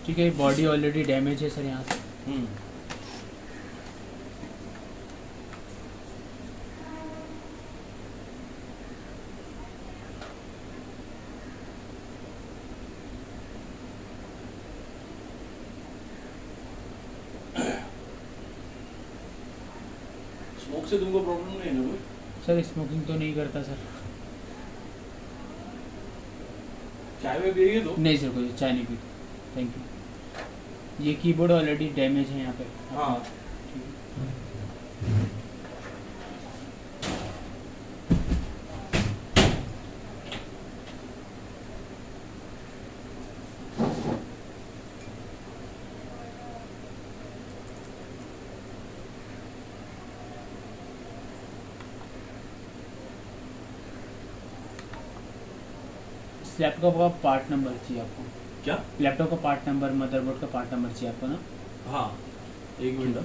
ठीक है, body already damage है सर यहाँ से। स्मोक से तुमको प्रॉब्लम नहीं है ना कोई? सर स्मोकिंग तो नहीं करता सर। चाय में पिएगी तो? नहीं सर, कोई चाय नहीं पीती, थैंक यू। ये कीबोर्ड ऑलरेडी डैमेज है यहाँ पे। हाँ। लैपटॉप का पार्ट नंबर चाहिए आपको? क्या? लैपटॉप का पार्ट नंबर, मदरबोर्ड का पार्ट नंबर चाहिए आपको ना? हाँ, एक मिनट।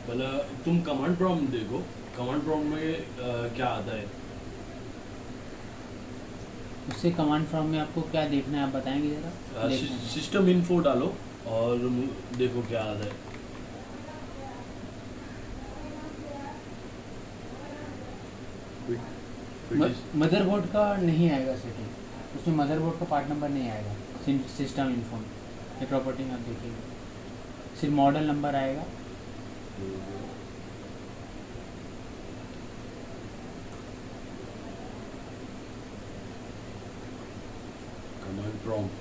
भला तुम कमांड प्रॉम्प्ट देखो, कमांड प्रॉम्प्ट में क्या आता है? उससे कमांड प्रॉम्प्ट में आपको क्या देखना है आप बताएंगे जरा? सिस्टम इन्फो डालो और देखो क्या आता है। मदरबोर्ड का नहीं आएगा सेटिंग, उसमें मदरबोर्ड का पार्ट नंबर नहीं आएगा सिस्टम इन्फो में। ये प्रॉपर्टी में आप देखिएगा, सिर्फ मॉडल नंबर आएगा। कमांड प्रॉम्प्ट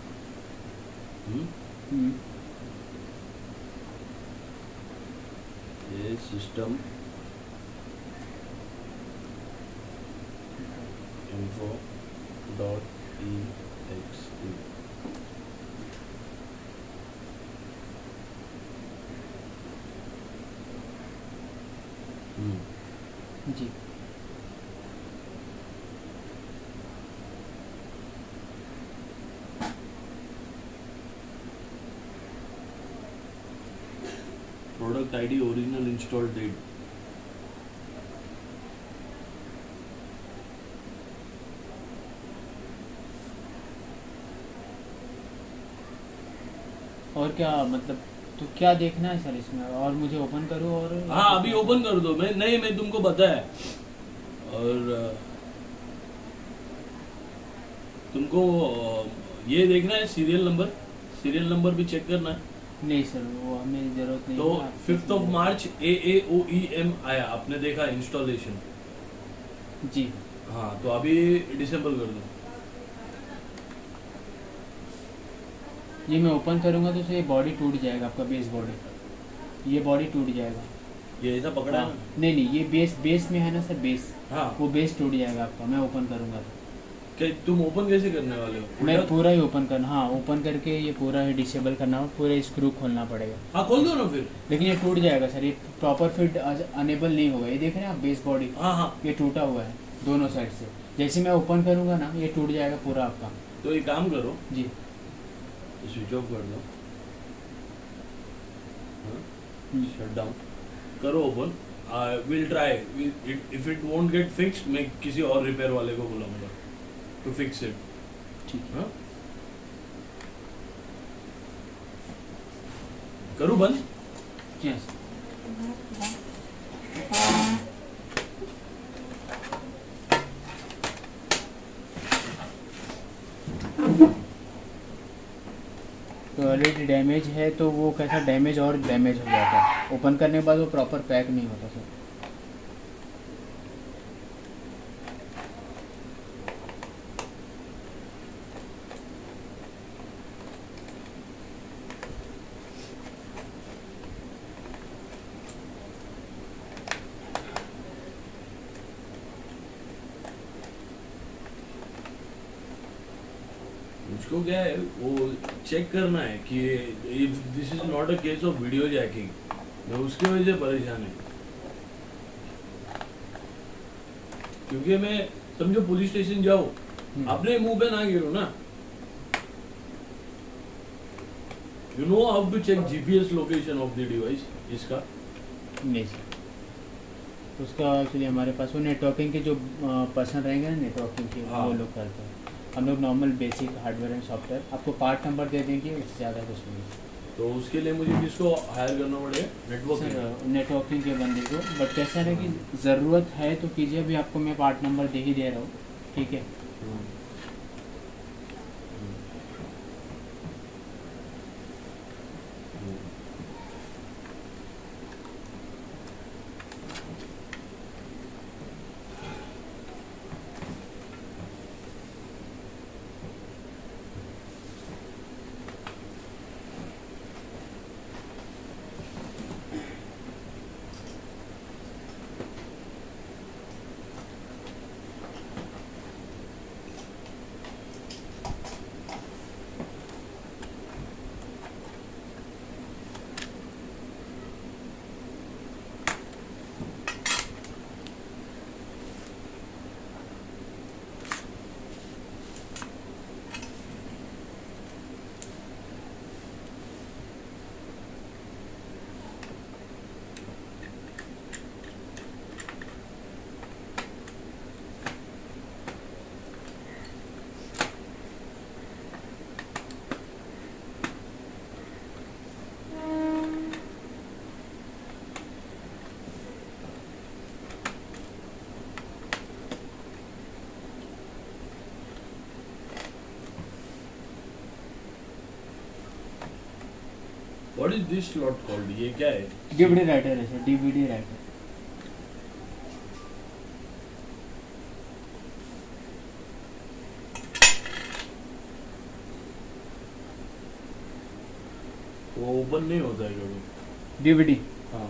ये सिस्टम info dot exe। जी product ID, original install date. और क्या मतलब, तो क्या देखना है सर इसमें? और मुझे ओपन करूँ? और हाँ अभी ओपन कर दो। मैं तुमको बताया। और तुमको ये देखना है सीरियल नंबर भी चेक करना है। नहीं सर, वो हमें जरूरत नहीं। तो 5 मार्च AAOEM आया, आपने देखा इंस्टॉलेशन? जी हाँ, तो अभी डिसेबल कर दो। ये मैं ओपन करूंगा तो ये बॉडी टूट जाएगा, आपका बेस बॉडी, ये बॉडी टूट जाएगा। ये ऐसा पकड़ा है हाँ, ना? नहीं ये बेस में है ना सर, बेस। हाँ, वो बेस टूट जाएगा आपका, मैं ओपन करूंगा तो। क्या तुम ओपन कैसे करने वाले हो? मैं पूरा ही ओपन करना। हाँ, ओपन करके ये पूरा ही डिसेबल करना हो, पूरा स्क्रू खोलना पड़ेगा। हाँ खोल दो ना फिर। लेकिन ये टूट जाएगा सर, ये प्रॉपर फिट अनेबल नहीं होगा। ये देख रहे हैं आप, बेस बॉडी हाँ ये टूटा हुआ है दोनों साइड से। जैसे मैं ओपन करूंगा ना, ये टूट जाएगा पूरा आपका। तो एक काम करो जी, स्विच ऑफ कर दो, शट डाउन करो, open. Will try, if it won't get fixed मैं किसी और रिपेयर वाले को बुलाऊंगा टू फिक्स इट। ठीक है। करूँ बंद? यस। तो ऑलरेडी डैमेज है, तो वो कैसा डैमेज और डैमेज हो जाता है। ओपन करने के बाद वो प्रॉपर पैक नहीं होता सर। मुझको क्या है, वो चेक करना है कि if this is not a case of video jacking, मैं उसकी वजह से परेशान है। क्योंकि मैं समझो पुलिस स्टेशन जाओ, अपने मुंह पे ना गिरो ना। You know how to check GPS location of the device इसका? नहीं सर। उसका एक्चुअली हमारे पास वो नेटवर्किंग के जो पर्सन रहेंगे ना नेटवर्किंग के हाँ। वो लोग करते हैं। हम लोग normal basic hardware and software आपको पार्ट नंबर दे देंगे, उससे ज़्यादा कुछ नहीं। तो उसके लिए मुझे किसको हायर करना पड़ेगा? नेटवर्किंग। सर नेटवर्किंग के बंदे को, बट कैसा है कि ज़रूरत है तो कीजिए। अभी आपको मैं पार्ट नंबर दे ही दे रहा हूँ, ठीक है। What is this slot called? ये क्या है? डीवीडी राइटर है सर, डीवीडी राइटर। वो ओपन नहीं होता है कभी? डीवीडी हाँ।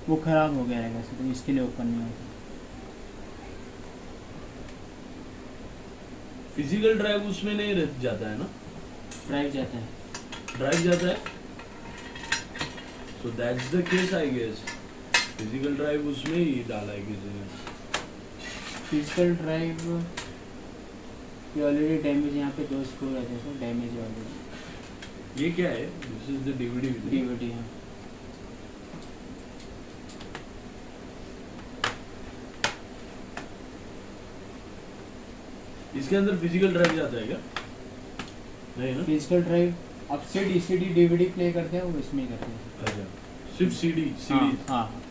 वो ख़राब हो गया रहेगा सर, इसके लिए ओपन नहीं होता। फिजिकल ड्राइव उसमें नहीं रह जाता है ना? ड्राइव जाता है। ड्राइव जाता है? So that's the case I guess. Physical drive उसमें ही डाला है किसी ने। फिजिकल ड्राइव ये ऑलरेडी डैमेज, यहाँ पे 2 स्क्रू रहते हैं सर, डैमेज है ऑलरेडी। ये क्या है? This is the DVD. DVD है। इसके अंदर फिजिकल ड्राइव जाता है क्या? नहीं ना? फिजिकल ड्राइव अब सीडी सीडी डीवीडी प्ले करते हैं वो इसमें ही करते हैं। अच्छा, सिर्फ सीडी हाँ सीडी। हाँ।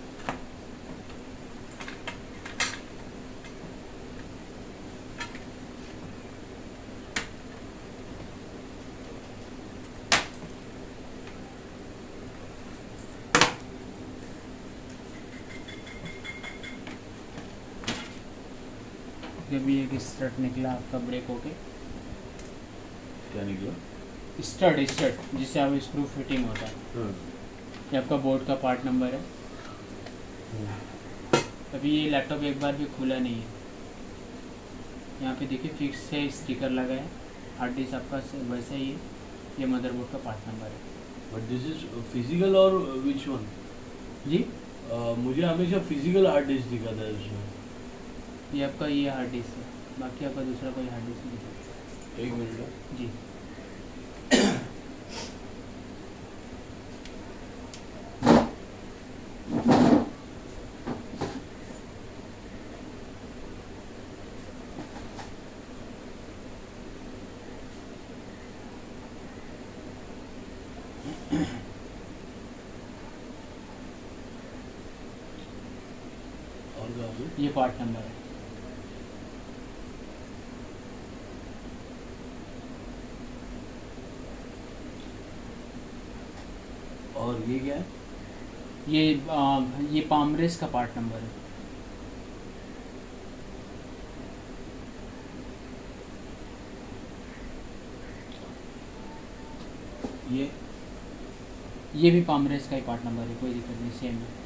जब ये एक स्टड निकला आपका ब्रेक होके, क्या निकला? स्टड जिससे आप स्क्रू फिटिंग होता है। हाँ। ये आपका बोर्ड का पार्ट नंबर है। अभी ये लैपटॉप एक बार भी खुला नहीं है। यहाँ पे देखिए फिक्स से स्टिकर लगा है। हार्ड डिस्क आपका वैसा ही है। ये मदरबोर्ड का पार्ट नंबर है। बट दिस इज फिजिकल और विच वन? जी मुझे हमेशा फिजिकल हार्ड डिस्क दिखा था इसमें। ये आपका ये हार्ड डिस्क है, बाकी आपका दूसरा कोई हार्ड डिस्क नहीं है। एक मिनट। जी और कहाँ पे? ये पार्ट नंबर है। और ये क्या है? ये पामरेस का पार्ट नंबर है। ये भी पामरेस का ही पार्ट नंबर है, कोई दिक्कत नहीं, सेम है।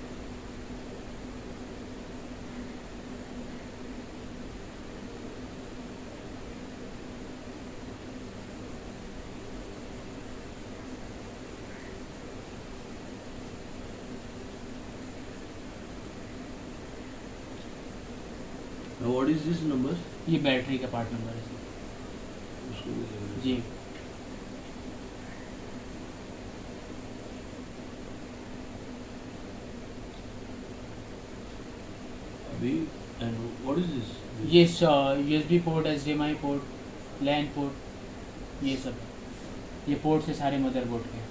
What is this number? ये बैटरी का पार्ट नंबर है सर। उसको भी दे दो। जी USB and what is this? ये USB port, HDMI port, LAN port, ये सब ये पोर्ट से सारे मदरबोर्ड के।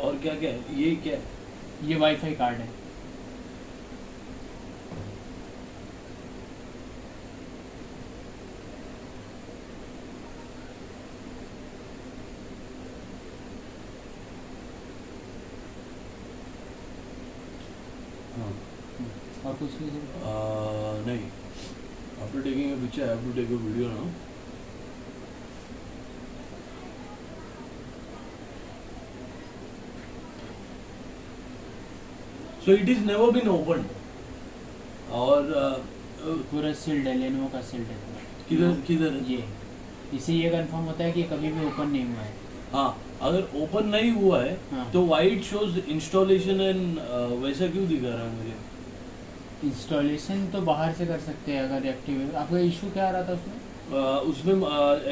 और क्या क्या है? ये क्या है? ये वाईफाई कार्ड है। हाँ। और कुछ नहीं जरूरत? नहीं, after taking a picture I have to take a video now. So it is never been opened. और पूरा सील्ड है, लेनोवो का सील्ड है पूरा। किधर किधर है? ये इससे ये कंफर्म होता है कि कभी भी ओपन नहीं हुआ है। हाँ, अगर ओपन नहीं हुआ है हाँ। तो वाइट शोज इंस्टॉलेशन एंड वैसा क्यों दिखा रहा है मुझे? इंस्टॉलेशन तो बाहर से कर सकते हैं अगर एक्टिव है। आपका इशू क्या आ रहा था उसमें? उसमें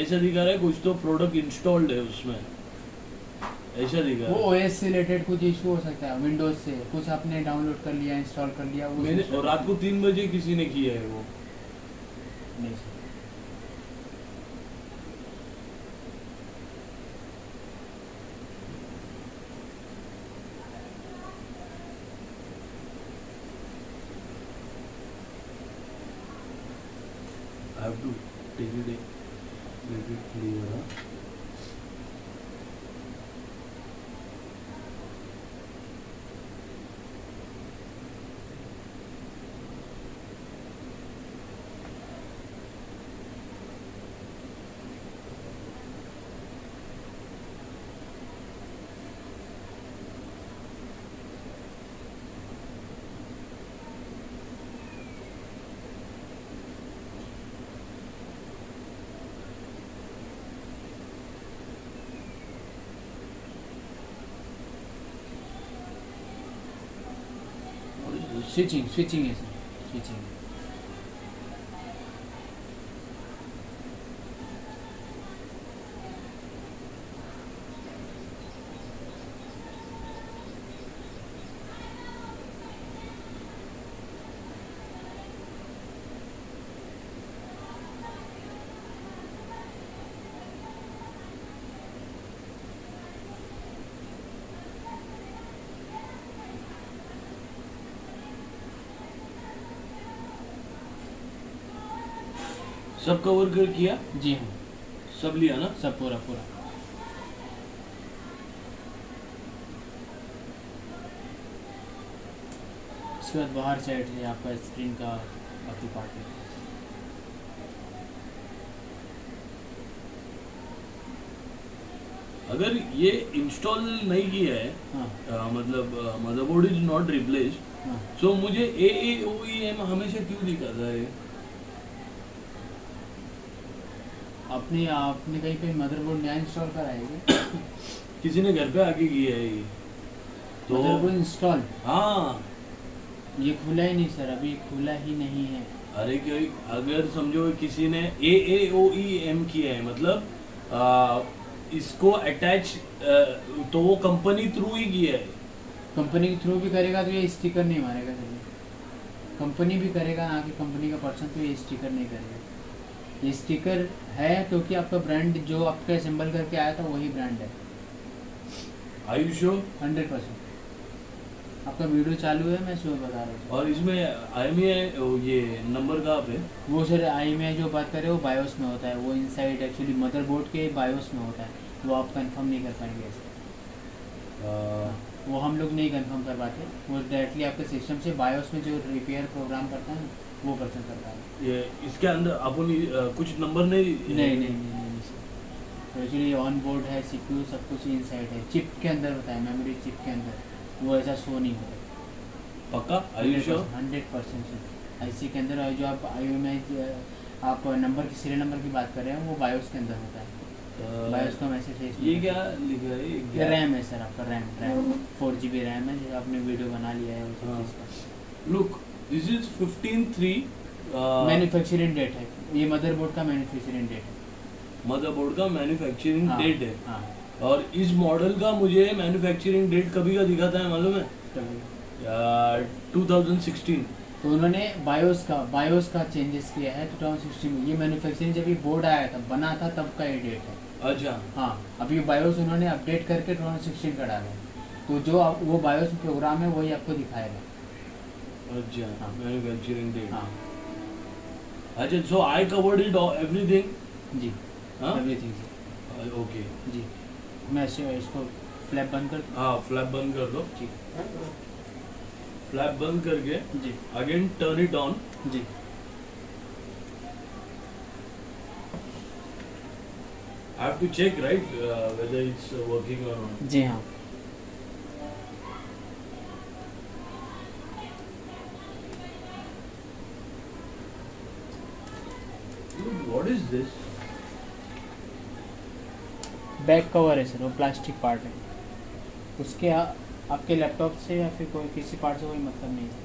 ऐसा दिखा रहा है कुछ तो प्रोडक्ट इंस्टॉल्ड है उसमें, ऐसा दिखा वो रहा है। ओएस से रिलेटेड कुछ इशू हो सकता है, विंडोज से कुछ आपने डाउनलोड कर लिया, इंस्टॉल कर लिया। वो मैंने और रात को 3 बजे किसी ने किया है वो। नहीं sir. I have to take it, make it clear. Huh? Switching है सर, स्विचिंग। सब कवर कर किया? जी हाँ, सब लिया ना? सब पूरा पूरा। इसके बाद बाहर साइड से आपका स्क्रीन का बाकी पार्ट है। अगर ये इंस्टॉल नहीं किया है, हाँ मतलब मदरबोर्ड इज नॉट रिप्लेस्ड, हाँ। सो मुझे AAOEM हमेशा क्यों दिखाता है? आपने कहीं पे मदरबोर्ड नया इंस्टॉल करा है क्या? किसी ने घर पे आके किया है ये तो। Motherboard install? हाँ, ये खुला ही नहीं सर, अभी खुला ही नहीं है। अरे क्यों, अगर समझो किसी ने AAOEM किया है मतलब इसको अटैच, तो वो कंपनी थ्रू ही किया है। कंपनी के थ्रू भी करेगा तो ये स्टिकर नहीं मारेगा सर। कंपनी भी करेगा ना कि कंपनी का पर्सन, तो ये स्टिकर नहीं करेगा। ये स्टिकर है क्योंकि आपका ब्रांड जो आपका असेंबल करके आया था वही ब्रांड है। Are you sure? 100%। आपका वीडियो चालू है, मैं सुबह बता रहा हूँ। और इसमें IMEI ये नंबर कहाँ पे? वो सर IMEI जो बात कर रहे हो बायोस में होता है, वो इनसाइड एक्चुअली मदरबोर्ड के बायोस में होता है, वो आप कंफर्म नहीं कर पाएंगे ऐसे। वो हम लोग नहीं कंफर्म कर पाते, वो डायरेक्टली आपके सिस्टम से बायोस में जो रिपेयर प्रोग्राम करता है वो पर्सन करता है। ये इसके अंदर अपन कुछ नंबर नहीं? नहीं सर, एक्चुअली ऑन बोर्ड है, CPU सब कुछ इनसाइड है, चिप के अंदर होता है, मेमोरी चिप के अंदर, वो ऐसा शो नहीं होता। पक्का? Are you sure? 100% sir. IC के अंदर जो आप IMEI आप नंबर की सीरियल नंबर की बात कर रहे हैं वो बायोस के अंदर होता है। बायोस का मैसेज ये क्या लिखा है? ये रैम है सर, आपका रैम 4GB रैम है, जो आपने वीडियो बना लिया है उस चीज़ का। Look, this is 15/3 manufacturing date है, ये मदरबोर्ड का मैन्युफैक्चरिंग डेट है। मदरबोर्ड का मैन्युफैक्चरिंग हाँ, डेट है। हाँ, और इस मॉडल का मुझे मैन्युफैक्चरिंग डेट कभी का दिखाता है मालूम है? तभी। यार 2016। तो उन्होंने बायोस का चेंजेस किया है 2016 में। ये मैन्युफैक्चरिंग जब ये बोर्ड आया था, बना था, तब का ये डेट है। अच्छा। हाँ, अभी बायोस उन्होंने अपडेट करके 2016 का डाला है। तो जो वो बायोस प्रोग्राम है वही आपको दिखाएगा। अच्छा, हाँ। Manufacturing date. हाँ अच्छा, so I covered it everything. जी, हाँ, एवरीथिंग ओके। जी। मैं इसको फ्लैप बंद कर दूं? हाँ, फ्लैप बंद कर दो। जी फ्लैप बंद करके जी अगेन टर्न इट ऑन। जी। I have to check, right, whether it's working or not. जी हाँ। Dude, what is this? Back cover है सर, वो प्लास्टिक पार्ट है उसके। आपके लैपटॉप से या फिर कोई किसी पार्ट से कोई मतलब नहीं है।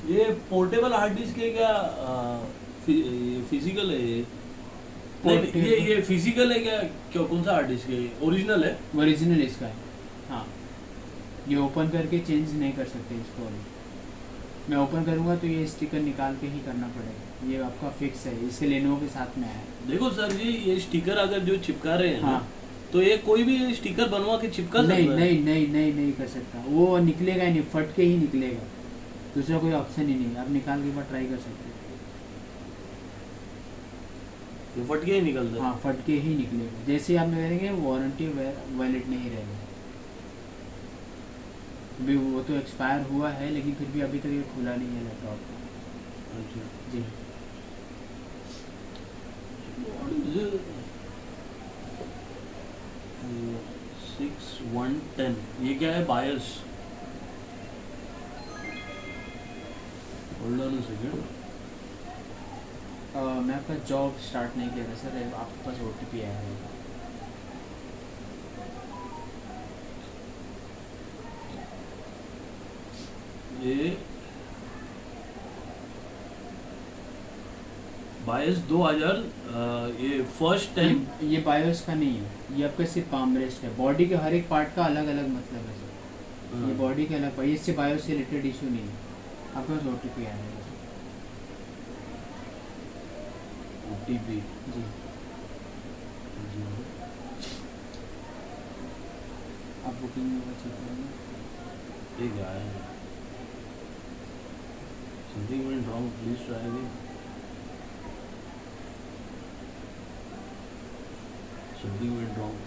ये पोर्टेबल हार्ड डिस्क है क्या? फिजिकल है ये? नहीं, ये फिजिकल है क्या? क्या कौन सा हार्ड डिस्क है? ओरिजिनल है? ओरिजिनल इसका है। हाँ, ये ओपन करके चेंज नहीं कर सकते इसको अभी। मैं ओपन करूँगा तो ये स्टिकर निकाल के ही करना पड़ेगा। ये आपका फिक्स है, इसके लेनोवो के साथ में आया है। देखो सर जी, ये स्टिकर अगर जो चिपका रहे हैं हाँ। ना, तो ये कोई भी स्टिकर बनवा के चिपका सकता नहीं है? नहीं नहीं नहीं नहीं कर सकता, वो निकलेगा ही नहीं, फट के ही निकलेगा। दूसरा कोई ऑप्शन ही नहीं, आप निकाल के एक बार ट्राई कर सकते हैं। ये फट के ही निकलता है? हाँ, फट के ही निकलेगा। जैसे आप करेंगे वारंटी वैलिड नहीं रहेगा। अभी वो तो एक्सपायर हुआ है, लेकिन फिर भी अभी तक ये खुला नहीं है लैपटॉप। अच्छा। जी। What is it? 6110, ये क्या है? BIOS. Hold on a second. मैं आपका जॉब स्टार्ट नहीं किया था सर, आपके पास OTP आया है। ये बायस 2000, ये फर्स्ट टाइम। ये बायोस का नहीं है, ये आपका सिर्फ आर्मरेस्ट है। बॉडी के हर एक पार्ट का अलग अलग मतलब है सर। ये बॉडी के अलग, इससे बायोस से रिलेटेड इशू नहीं है। आपके पास OTP आया है। OTP जी। आप बुकिंग में चेक करेंगे। एक आया है। Something went wrong, please try again. Something went wrong.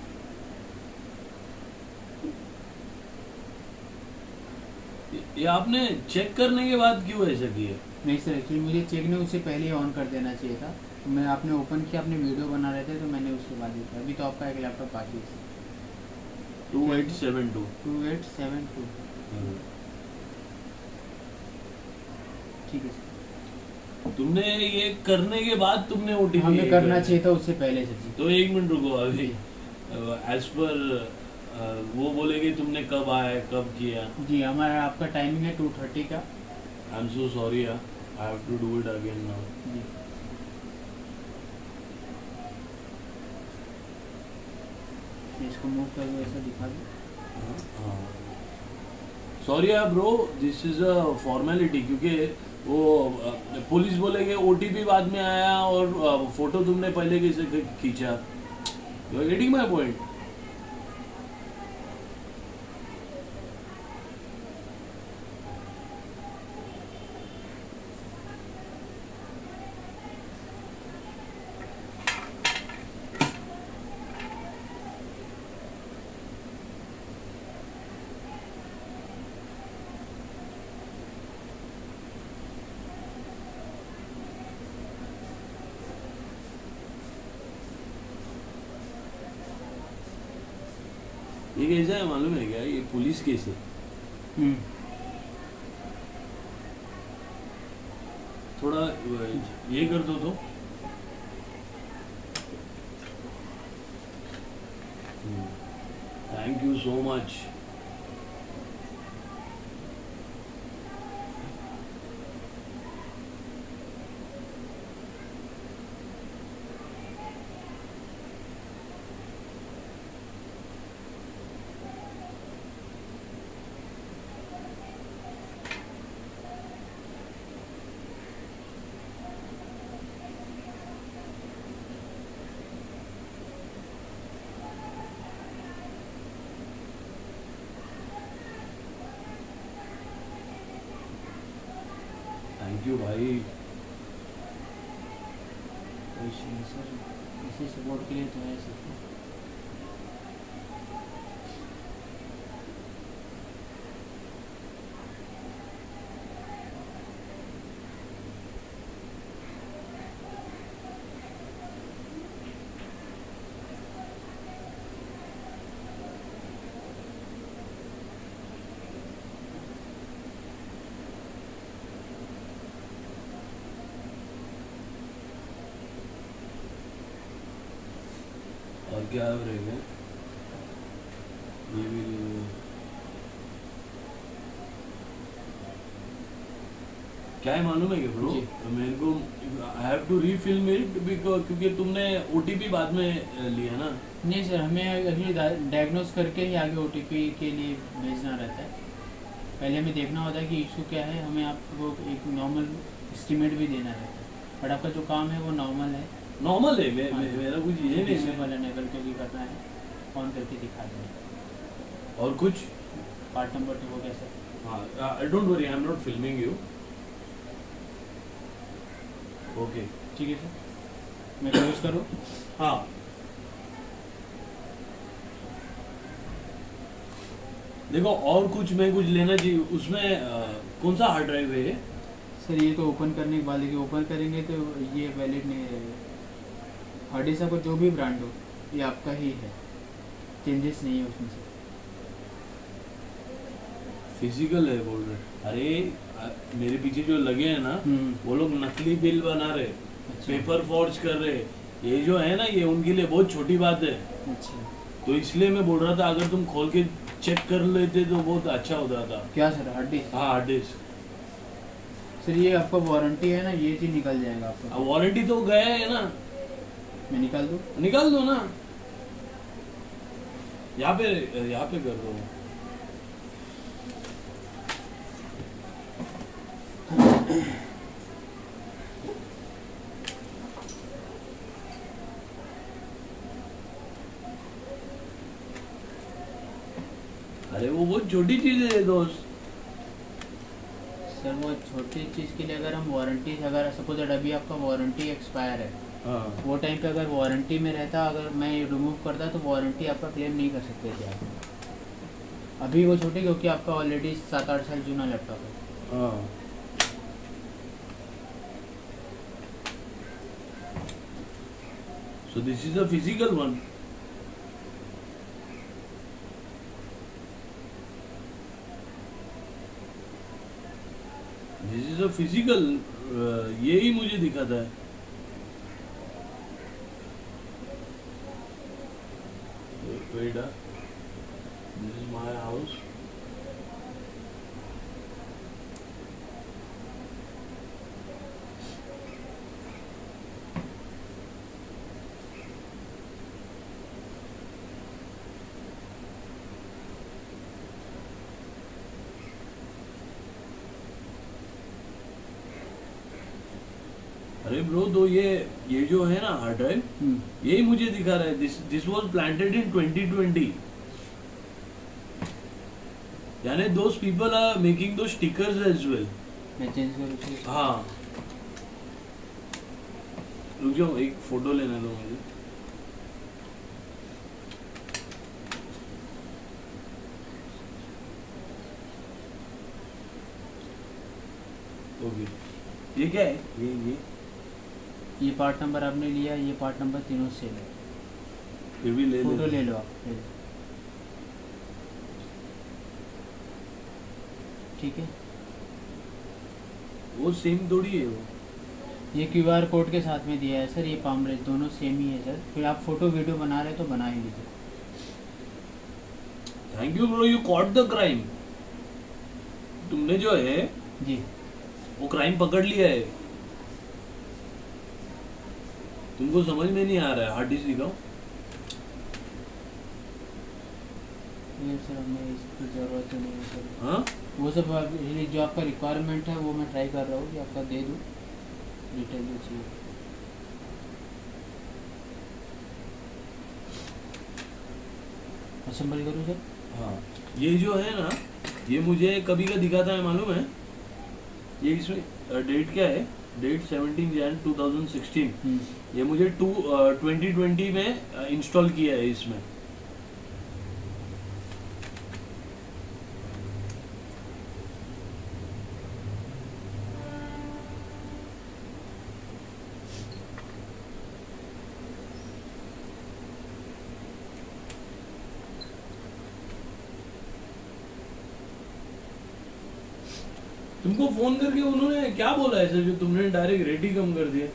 ये आपने चेक करने के बाद क्यों ऐसा किया? नहीं सर, एक्चुअली मुझे चेक नहीं, उससे पहले ही ऑन कर देना चाहिए था। तो मैं आपने ओपन किया, अपने वीडियो बना रहे थे, तो मैंने उसके बाद देखा। अभी तो आपका एक लैपटॉप बाकी है। 2872। 2872 ठीक है सर। तुमने ये करने के बाद तुमने OTP हमें करना चाहिए था उससे पहले सर जी। तो एक मिनट रुको अभी। एज पर वो बोलेगे तुमने कब आया, कब किया? जी, हमारा आपका टाइमिंग है 2:30 का। I am so sorry, I have to do it again now. जी। इसको मूव कर दो, ऐसा दिखा दो। सॉरी यार bro, this is a formality, क्योंकि वो पुलिस बोलेगे OTP बाद में आया और फोटो तुमने पहले कैसे खींचा। You are getting my point? ये कैसा है मालूम है क्या? ये पुलिस केस है। थोड़ा ये कर दो तो thank you so much. Thank you भाई। सर इसी सपोर्ट के लिए तो है सर। और क्या रहेगा, ये भी क्या है मालूम है क्या ब्रो, मेरे को I have to refilm it because क्योंकि तुमने ओटीपी बाद में लिया ना। नहीं सर, हमें एक्चुअली डायग्नोस करके ही आगे ओटीपी के लिए भेजना रहता है। पहले हमें देखना होता है कि इशू क्या है, हमें आपको एक नॉर्मल एस्टीमेट भी देना रहता है। बट आपका जो काम है वो नॉर्मल है। नॉर्मल है, मेरा कुछ ये नहीं डिसेबल एनेबल के लिए करना है, ऑन करके दिखा दें। और कुछ पार्ट नंबर 2 हो गया सर। हाँ, don't worry, I am not filming you. Okay ठीक है सर, मैं क्लोज करूँ? हाँ, देखो और कुछ मैं कुछ लेना चाहिए उसमें। कौन सा हार्ड ड्राइव है ये? सर ये तो ओपन करने के बाद, लेकिन ओपन करेंगे तो ये वैलिड नहीं रहेगा। हार्ड डिस्क आपको जो भी ब्रांड हो ये आपका ही है, चेंजेस नहीं है उसमें से। फिजिकल है बोल रहे? अरे मेरे पीछे जो लगे हैं ना, वो लोग नकली बिल बना रहे, पेपर फॉर्ज कर रहे। ये जो है ना, ये उनके लिए बहुत छोटी बात है। अच्छा, तो इसलिए मैं बोल रहा था अगर तुम खोल के चेक कर लेते तो बहुत अच्छा होता था। क्या सर, हार्ड डिस्क? हाँ, हार्ड डिस्क। सर ये आपका वारंटी है ना, ये चीज निकल जाएगा आपका। वारंटी तो गया है ना, मैं निकाल दूँ? निकाल दो ना, यहाँ पे कर दो। अरे वो बहुत छोटी चीज है दोस्त। सर वो छोटी चीज़ के लिए अगर हम वारंटी, अगर सपोज अभी आपका वारंटी एक्सपायर है, हाँ, वो टाइम पे अगर वारंटी में रहता, अगर मैं रिमूव करता तो वारंटी आपका क्लेम नहीं कर सकते थे आप। अभी वो छोटी क्योंकि आपका ऑलरेडी 7-8 साल जुना लैपटॉप है। हाँ। So this is a physical one. This is a physical. यही मुझे दिखाता है। Wait, this is my house. अरे ब्रो, तो ये जो है ना हार्ड ड्राइव, यही मुझे दिखा रहा है। This was planted in 2020। यानी दोस पीपल आर मेकिंग दो स्टिकर्स एज वेल। मैं चेंज करूँ? हाँ, रुक जाओ, एक फोटो लेने दो मुझे। ओके, ये क्या है? ये पार्ट नंबर आपने लिया, ये पार्ट नंबर तीनों से ले, फिर भी ले फोटो ले लो आप, ले लो। ठीक है, वो सेम थोड़ी है वो। ये QR कोड के साथ में दिया है सर, ये पामरेज दोनों सेम ही है सर। फिर आप फोटो वीडियो बना रहे तो बना ही लीजिए। Thank you bro, you caught the crime. तुमने जो है जी वो क्राइम पकड़ लिया है। तुमको समझ में नहीं आ रहा है, हार्ड डिस्क दिखाओ। ये सर हमें इसकी ज़रूरत ही नहीं है सर। हाँ वो सब जो आपका रिक्वायरमेंट है वो मैं ट्राई कर रहा हूँ कि आपका दे दूँ डिटेल जो चाहिए। असेंबल करूँ सर? हाँ, ये जो है ना, ये मुझे कभी का दिखाता है मालूम है? ये इसमें डेट क्या है? डेट 17 जैन 2016। ये मुझे 2020 में इंस्टॉल किया है इसमें। तुमको फोन करके उन्होंने क्या बोला है सर, जो तुमने डायरेक्ट रेट ही कम कर दिया?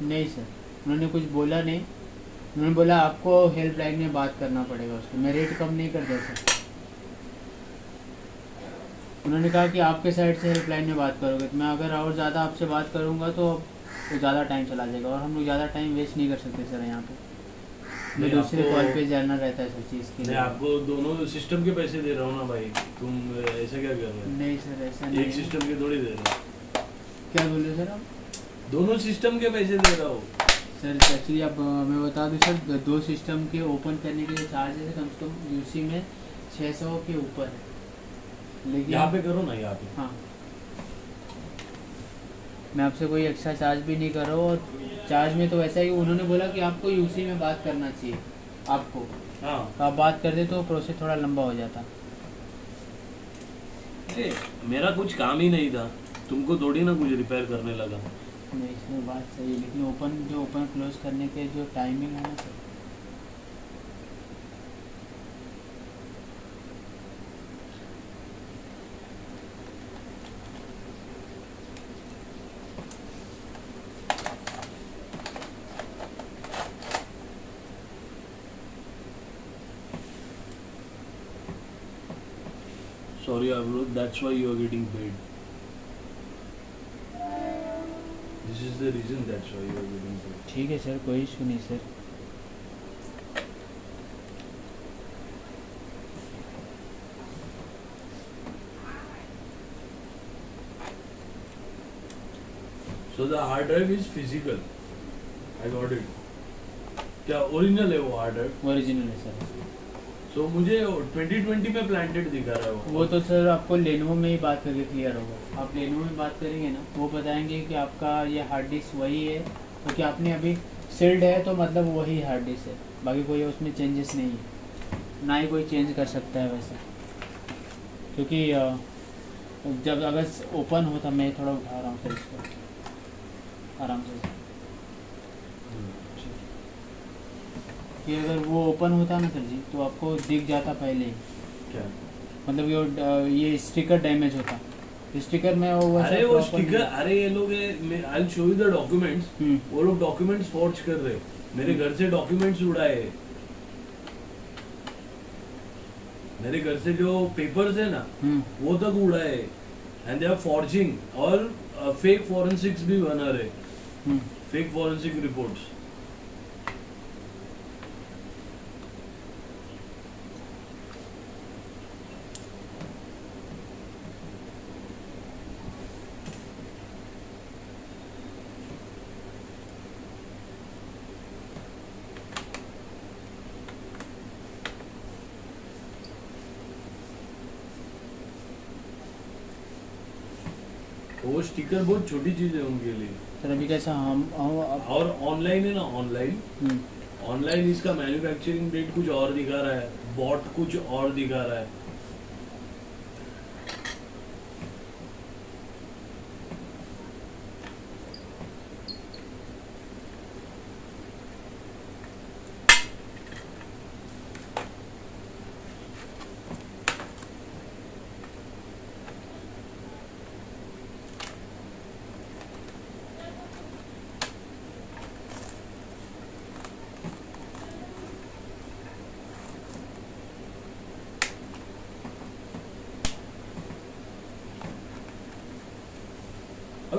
नहीं सर, उन्होंने कुछ बोला नहीं। उन्होंने बोला आपको हेल्पलाइन में बात करना पड़ेगा उसको। मैं रेट कम नहीं कर दिया सर। उन्होंने कहा कि आपके साइड से हेल्पलाइन में बात करोगे तो मैं अगर और ज़्यादा आपसे बात करूँगा तो ज़्यादा टाइम चला जाएगा और हम लोग ज़्यादा टाइम वेस्ट नहीं कर सकते सर यहाँ पे। मैं दूसरे कॉल पे जाना रहता है सर चीज़ के लिए। मैं आपको दोनों सिस्टम के पैसे दे रहा हूँ ना भाई, तुम ऐसा क्या कर रहे हो? नहीं सर ऐसा नहीं। एक सिस्टम के थोड़ी दे रहा हूँ। क्या बोल रहे सर आप? दोनों सिस्टम के पैसे दे रहा हूँ सर। एक्चुअली अब मैं बता दूँ सर, 2 सिस्टम के ओपन करने के लिए चार्ज है कम से कम यूसी में 600 के ऊपर है। लेकिन यहाँ पे करो ना, यहाँ पे। हाँ, मैं आपसे कोई एक्स्ट्रा चार्ज भी नहीं कर रहा हूँ। और चार्ज में तो वैसा ही उन्होंने बोला कि आपको यूसी में बात करना चाहिए आपको। हाँ, तो आप बात करते तो प्रोसेस थोड़ा लंबा हो जाता। मेरा कुछ काम ही नहीं था, तुमको थोड़ी ना कुछ रिपेयर करने लगा। नहीं इसमें बात सही है, लेकिन ओपन क्लोज करने के जो टाइमिंग है ना sir. Sorry, bro, that's why you are getting paid. This is the reason, that's why you are getting paid. ठीक है सर, कोई इशू नहीं sir. So the hard drive is physical. I got it. क्या original है वो hard drive? Original है sir. So मुझे 2020 में प्लांटेड दिखा रहा है वो तो सर आपको लेनोवो में ही बात करके क्लियर होगा। आप लेनोवो में बात करेंगे ना, वो बताएंगे कि आपका ये हार्ड डिस्क वही है, क्योंकि आपने अभी सील्ड है तो मतलब वही हार्ड डिस्क है, बाकी कोई उसमें चेंजेस नहीं है, ना ही कोई चेंज कर सकता है वैसे। क्योंकि जब अगर ओपन होता, मैं थोड़ा उठा रहा हूँ सर इसको आराम से, कि अगर वो ओपन होता ना सर जी तो आपको दिख जाता पहले ही। क्या मतलब ये स्टिकर डैमेज होता, स्टिकर में वो अरे वो स्टिकर, अरे ये लोग I show you the documents, वो लोग डॉक्यूमेंट्स फॉर्ज कर रहे, मेरे घर से डॉक्यूमेंट्स उड़ाए, मेरे घर से जो पेपर्स है ना वो तक उड़ाए, एंड दे आर फॉर्जिंग, और फेक फॉरेंसिक्स भी बना रहे, फेक फॉरेंसिक रिपोर्ट्स। वो स्टिकर बहुत छोटी चीज है उनके लिए सर। अभी कैसा हम और ऑनलाइन है ना, ऑनलाइन इसका मैन्युफैक्चरिंग डेट कुछ और दिखा रहा है, बॉट कुछ और दिखा रहा है।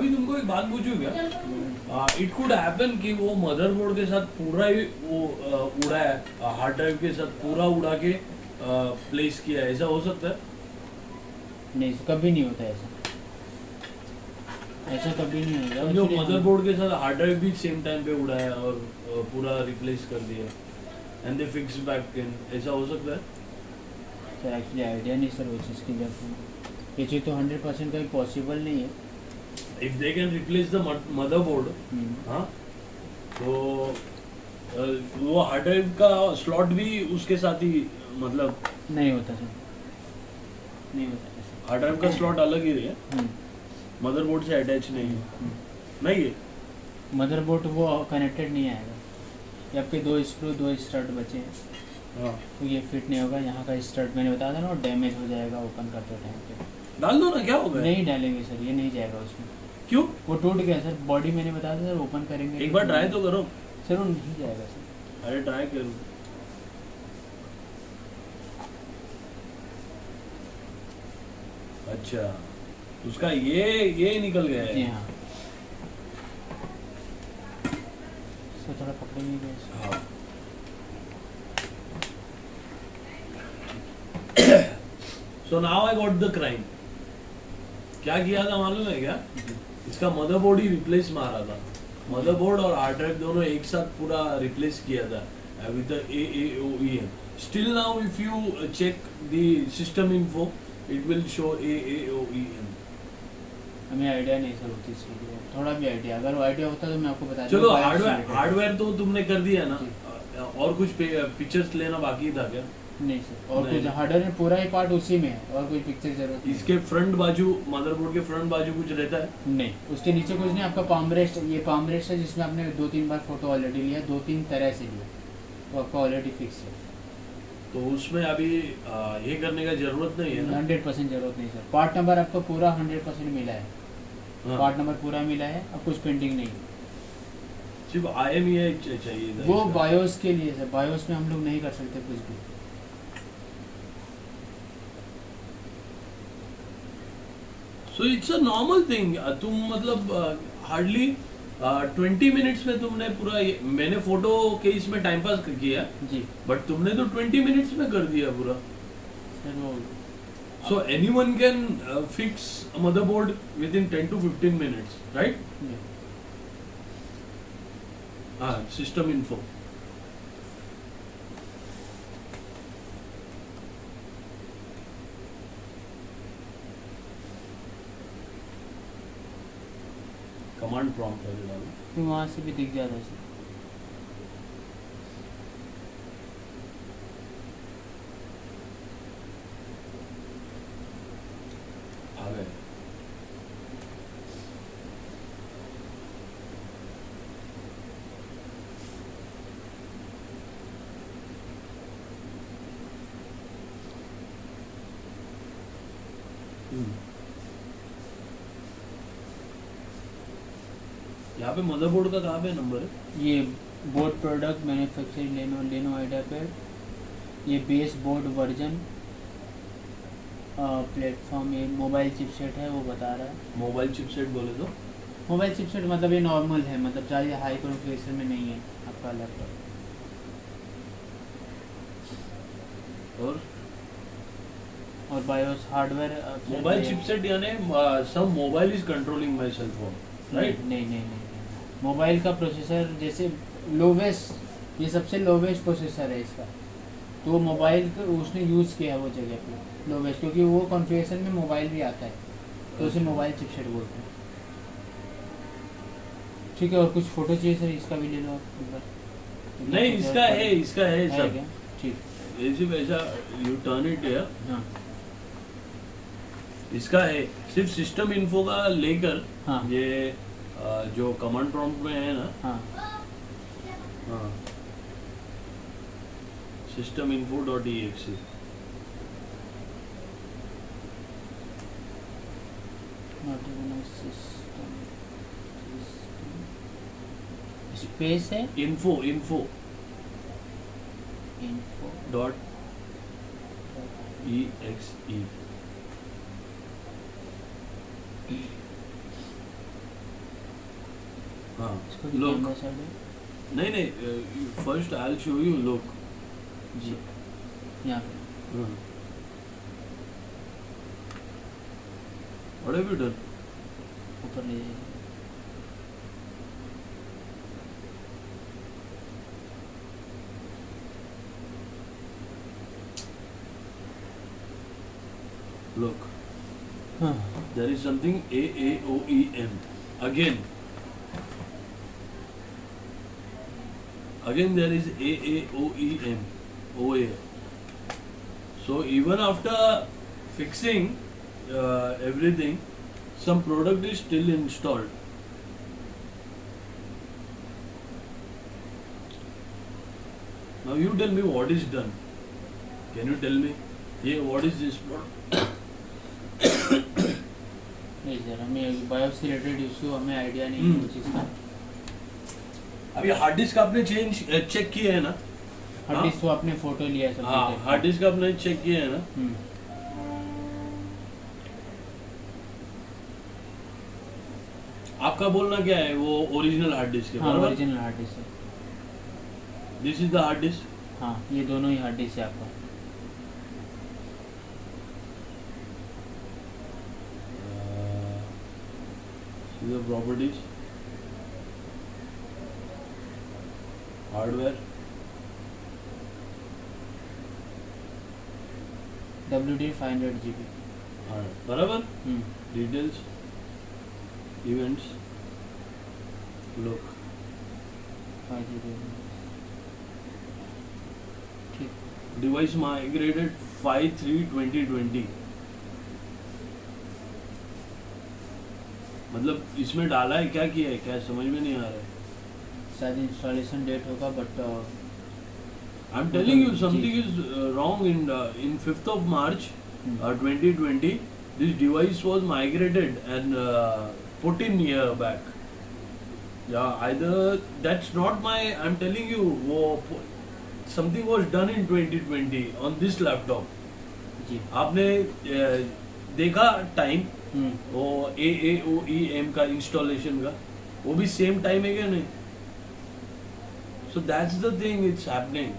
अभी तुमको एक बात पूछूं क्या? इट कुड हैपन कि वो मदरबोर्ड के साथ पूरा ही वो उड़ा है, हार्ड ड्राइव के साथ पूरा उड़ा के प्लेस किया है, ऐसा हो सकता है? नहीं, कभी नहीं होता ऐसा, ऐसा कभी नहीं होगा। जो मदरबोर्ड के साथ हार्ड ड्राइव भी सेम टाइम पे उड़ा है और पूरा रिप्लेस कर दिया and they fix back in, ऐसा हो सकता है? सर एक्चुअली आइडिया नहीं सर वो चीज़ की, जब ये चीज़ तो 100% कभी पॉसिबल नहीं है। If they can replace the motherboard, हाँ, तो वो हार्ड ड्राइव का स्लॉट भी उसके साथ ही, मतलब नहीं होता सर, नहीं होता ऐसा। हार्ड ड्राइव का स्लॉट अलग ही है, मदरबोर्ड से अटैच नहीं है, नहीं है? मदरबोर्ड वो कनेक्टेड नहीं आएगा, ये आपके 2 स्क्रू 2 स्टड बचे हैं, हाँ, तो ये फिट नहीं होगा। यहाँ का स्टड मैंने बताया था ना, वो डैमेज हो जाएगा ओपन करते टाइम पे। डाल दो ना, क्या होगा? नहीं डालेंगे सर, ये नहीं जाएगा उसमें। क्यों? वो टूट गया सर, बॉडी मैंने बताया था सर, ओपन करेंगे एक बार ट्राई तो करो। सर, वो नहीं जाएगा सर। अरे ट्राई करो। अच्छा, उसका ये निकल गया जी है। हाँ सर, थोड़ा पकड़ेंगे कैसे? हाँ। So now I got the crime. क्या किया था मालूम है क्या? इसका मदरबोर्ड ही रिप्लेस मारा था, मदरबोर्ड और हार्ड ड्राइव दोनों एक साथ पूरा रिप्लेस किया था with the AAOEM. Still now if you check the system info, it will show AAOEM. हमें आइडिया नहीं सर वो चीज़ के लिए, थोड़ा भी आइडिया, अगर वो आइडिया होता तो मैं आपको बता चलो, दूंगा। हार्डवेयर तो तुमने कर दिया ना, और कुछ पिक्चर्स लेना बाकी था क्या? नहीं सर, और नहीं। कुछ हार्डवेयर में पूरा ही पार्ट उसी में है, और कोई पिक्चर जरूरत नहीं। इसके फ्रंट बाजू, मदरबोर्ड के फ्रंट बाजू कुछ रहता है? नहीं, उसके नीचे कुछ नहीं। आपका पाम रेस्ट, ये पाम रेस्ट है जिसमें आपने 2-3 बार फोटो ऑलरेडी लिया, 2-3 तरह से लिया, तो आपका ऑलरेडी फिक्स है। तो उसमें अभी ये करने का जरूरत नहीं है ना? 100% जरूरत नहीं सर, पार्ट नंबर आपको पूरा 100% मिला है। हाँ। पार्ट नंबर पूरा मिला है, अब कुछ पेंटिंग नहीं। सिर्फ IMEI चाहिए था वो इसका। बायोस के लिए सर, बायोस में हम लोग नहीं कर सकते कुछ भी। So it's a normal thing. तुम मतलब हार्डली 20 मिनट्स में तुमने पूरा मैंने फोटो के इसमें टाइम पास किया, जी बट तुमने तो 20 मिनट्स में कर दिया पूरा। सर वो So anyone can fix a motherboard within 10 to 15 minutes, right? Ji. System info. Command prompt है डालो। तो वहाँ से भी दिख जाता है सर। आ गए। यहाँ पे मदरबोर्ड का कहाँ पे नंबर है? ये बोर्ड प्रोडक्ट मैन्युफैक्चरिंग लेनो आइडिया पैड, ये बेस बोर्ड वर्जन प्लेटफॉर्म, ये मोबाइल चिपसेट है वो बता रहा है। मोबाइल चिपसेट बोले तो मोबाइल चिपसेट मतलब ये नॉर्मल है, मतलब ज़्यादा हाई कॉन्फ़िगरेशन में नहीं है आपका लैपटॉप। और बायोस हार्डवेयर मोबाइल चिपसेट यानी some mobile is controlling my cell phone, right? नहीं, मोबाइल का प्रोसेसर जैसे लोवेस्ट, ये सबसे लोवेस्ट प्रोसेसर है इसका, तो वो मोबाइल का उसने यूज़ किया है वो जगह पे लोवेस्ट, क्योंकि वो कॉन्फ़िगरेशन में मोबाइल भी आता है, तो उसे मोबाइल चिपसेट बोलते हैं। ठीक है, और कुछ फोटो चाहिए सर, इसका भी ले लो आप एक बार। नहीं, इसका है सब क्या? ठीक, ऐसे वैसा यू टर्न इट है। हाँ इसका है सिर्फ सिस्टम इन्फो का लेकर, हाँ। ये जो कमांड प्रॉम्प्ट में है ना, हाँ हाँ, system info.exe। स्पेस है info info dot exe। हाँ इसको लोग कैमरा साइड है नहीं नहीं first I will show you लोग जी, यहाँ पे व्हाट हैव यू डन ऊपर ले जाइए। look हाँ there is something AAOEM again there is AAOEM OA so even after fixing everything some product is still installed. Now you tell me what is done. Can you tell me? Yeah, what is this product? नहीं sir, हमें BIOS से related issue हमें idea नहीं है वो चीज़ का। अभी hard disk आपने चेक किया है ना? हार्ड डिस्क तो आपने फोटो लिया है सब। हाँ, हार्ड डिस्क आपने चेक किया है ना? आपका बोलना क्या है वो ओरिजिनल हार्ड डिस्क है? हाँ, ओरिजिनल हार्ड डिस्क है। This is the hard disk. हाँ, ये दोनों ही हार्ड डिस्क है आपका। The properties, hardware, WD 500 GB। बराबर। Details, events, look, 5 GB। ठीक। device migrated 5/3/2020। मतलब इसमें डाला है क्या किया है क्या समझ में नहीं आ रहा है। शायद इंस्टॉलेशन डेट होगा but I am telling you something is wrong in 5th of March 2020 this device was migrated and put in here back. Yeah, either that's not my, I'm telling you something was done in 2020 on this laptop. जी। आपने देखा time वो AAOEM का installation का वो भी same time है क्या नहीं? So that's the thing it's happening.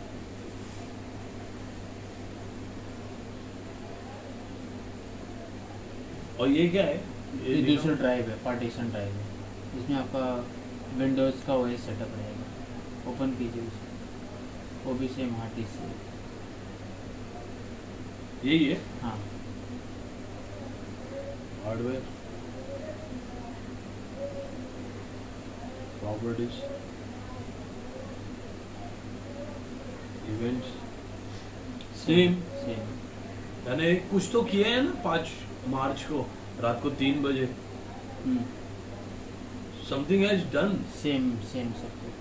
और ये क्या है? ये दूसरा ड्राइव है, पार्टीशन ड्राइव है। इसमें आपका विंडोज़ का OS सेटअप रहेगा। ओपन कीजिए उसे, वो भी सेम हार्ड डिस्क है। यही है हाँ। Hardware, properties, events, same. यानी कुछ तो किया है ना 5 मार्च को रात को 3 बजे। Something has done. सेम सब कुछ।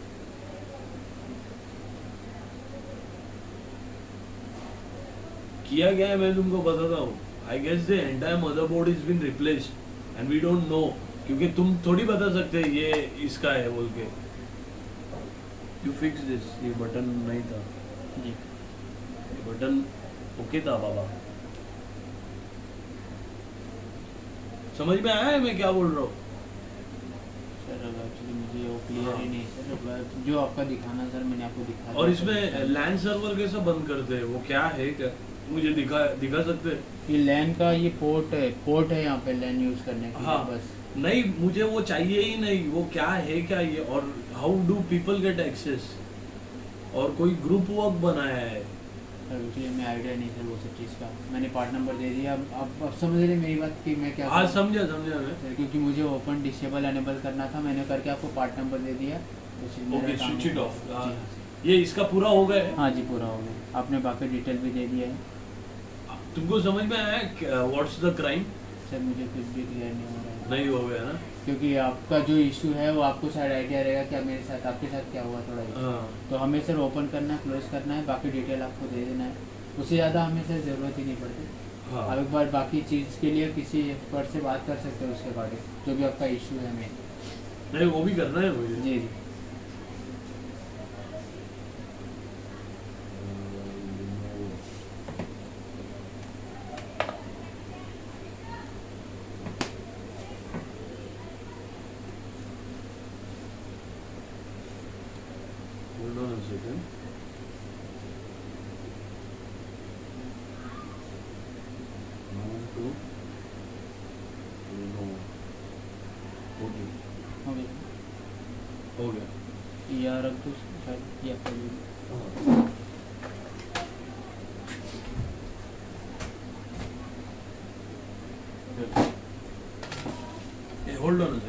किया गया है, मैं तुमको बताता हूँ। I guess the entire motherboard has been replaced and we don't know क्योंकि तुम थोड़ी बता सकते ये इसका है बोल के। You fix this, ये बटन नहीं था जी। ये बटन ओके था बाबा। समझ में आया है मैं क्या बोल रहा हूँ? सर एक्चुअली मुझे वो क्लियर ही नहीं सर, जो आपका दिखाना सर मैंने आपको दिखा। और इसमें लैन सर्वर कैसे बंद करते हैं वो क्या है क्या मुझे दिखा सकते हैं? ये लैन का ये पोर्ट है यहाँ पे लैन यूज करने के लिए। हाँ, बस नहीं मुझे वो चाहिए ही नहीं। वो क्या है क्या ये, और how do people get access? और कोई ग्रुप वर्क बनाया है सर, इसलिए मैं आइडिया नहीं सर वो सब चीज़ का। मैंने पार्ट नंबर दे दिया। अब समझ रहे मेरी बात कि मैं क्या? हाँ समझा मैं सर, क्योंकि मुझे ओपन डिसेबल एनेबल करना था, मैंने करके आपको पार्ट नंबर दे दिया। Okay, switch it of. ये इसका पूरा हो गया है? हाँ जी, पूरा हो गया। आपने बाकी डिटेल भी दे दिया है। तुमको समझ में आया व्हाट्स द क्राइम? सर मुझे कुछ भी क्लियर नहीं हो रहा है। नहीं हो गया ना, क्योंकि आपका जो इशू है वो आपको शायद आइडिया रहेगा क्या मेरे साथ आपके साथ क्या हुआ थोड़ा issue। तो हमें सर ओपन करना है, क्लोज करना है, बाकी डिटेल आपको दे देना है। उससे ज़्यादा हमें सर ज़रूरत ही नहीं पड़ती। आप एक बार बाकी चीज़ के लिए किसी एक्सपर्ट से बात कर सकते हो उसके बारे में, जो भी आपका इशू है। हमें नहीं वो भी करना है मुझे। जी जी। ओके हो गया हो गया या रख दो शायद या कर लीजिए। Hey, hold on a